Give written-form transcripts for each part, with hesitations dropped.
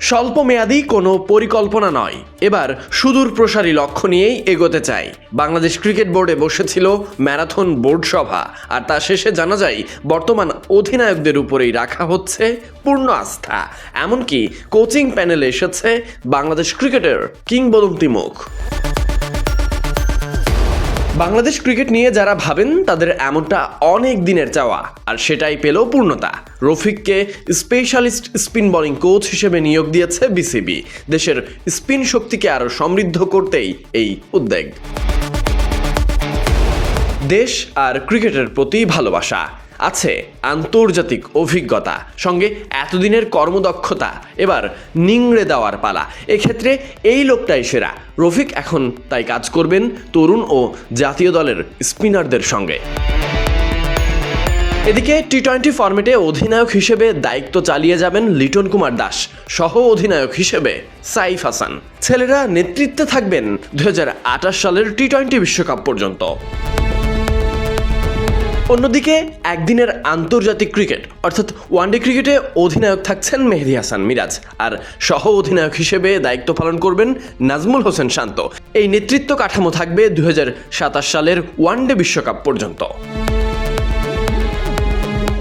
স্বল্পমেয়াদী কোনো পরিকল্পনা নয়, এবার সুদূর প্রসারী লক্ষ্য নিয়েই এগোতে চাই। বাংলাদেশ ক্রিকেট বোর্ডে বসেছিল ম্যারাথন বোর্ড সভা, আর তা শেষে জানা যায় বর্তমান অধিনায়কদের উপরেই রাখা হচ্ছে পূর্ণ আস্থা। এমনকি কোচিং প্যানেলে এসেছে বাংলাদেশ ক্রিকেটের কিংবদন্তি মুখ। বাংলাদেশ ক্রিকেট নিয়ে যারা ভাবেন তাদের এমনটা অনেক দিনের চাওয়া, আর সেটাই পেল পূর্ণতা। রফিককে স্পেশালিস্ট স্পিন বোলিং কোচ হিসেবে নিয়োগ দিয়েছে বিসিবি। দেশের স্পিন শক্তিকে আরও সমৃদ্ধ করতেই এই উদ্যোগ। দেশ আর ক্রিকেটের প্রতি ভালোবাসা, আছে আন্তর্জাতিক অভিজ্ঞতা, সঙ্গে এতদিনের কর্মদক্ষতা, এবার নিংড়ে দেওয়ার পালা। এক্ষেত্রে এই লোকটাই সেরা। রফিক এখন তাই কাজ করবেন তরুণ ও জাতীয় দলের স্পিনারদের সঙ্গে। এদিকে টি-20 ফরম্যাটে অধিনায়ক হিসেবে দায়িত্ব চালিয়ে যাবেন লিটন কুমার দাস, সহ অধিনায়ক হিসেবে সাইফ হাসান। ছেলেরা নেতৃত্বে থাকবেন 2028 সালের টি-20 বিশ্বকাপ পর্যন্ত। অন্যদিকে একদিনের আন্তর্জাতিক ক্রিকেট অর্থাৎ ওয়ানডে ক্রিকেটে অধিনায়ক থাকছেন মেহেদী হাসান মিরাজ, আর সহ অধিনায়ক হিসেবে দায়িত্ব পালন করবেন নাজমুল হোসেন শান্ত। এই নেতৃত্ব কাঠামো থাকবে 2027 সালের ওয়ানডে বিশ্বকাপ পর্যন্ত।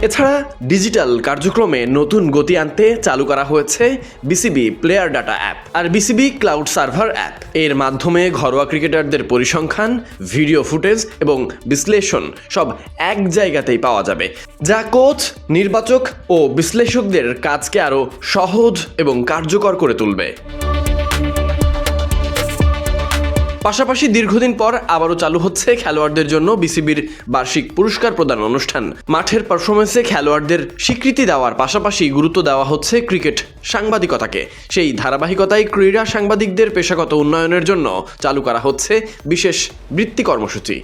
এছাড়া ডিজিটাল কার্যক্রমে নতুন গতি আনতে চালু করা হয়েছে বিসিবি প্লেয়ার ডাটা অ্যাপ আর বিসিবি ক্লাউড সার্ভার অ্যাপ। এর মাধ্যমে ঘরোয়া ক্রিকেটারদের পরিসংখ্যান, ভিডিও ফুটেজ এবং বিশ্লেষণ সব এক জায়গাতেই পাওয়া যাবে, যা কোচ, নির্বাচক ও বিশ্লেষকদের কাজকে আরও সহজ এবং কার্যকর করে তুলবে। পাশাপাশি দীর্ঘদিন পর আবারও চালু হচ্ছে খেলোয়াড়দের জন্য বিসিবির বার্ষিক পুরস্কার প্রদান অনুষ্ঠান। মাঠের পারফরমেন্সে খেলোয়াড়দের স্বীকৃতি দেওয়ার পাশাপাশি গুরুত্ব দেওয়া হচ্ছে ক্রিকেট সাংবাদিকতাকে। সেই ধারাবাহিকতায় ক্রীড়া সাংবাদিকদের পেশাগত উন্নয়নের জন্য চালু করা হচ্ছে বিশেষ বৃত্তি কর্মসূচি।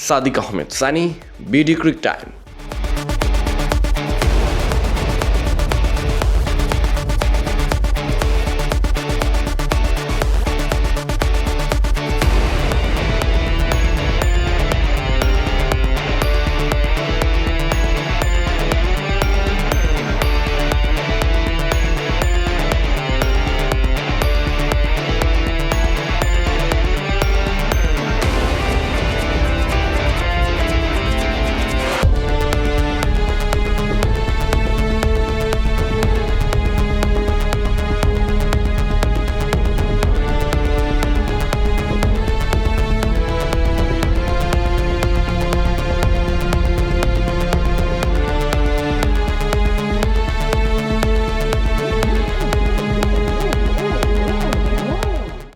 Sadiq Ahmed Sunny, BD cric time.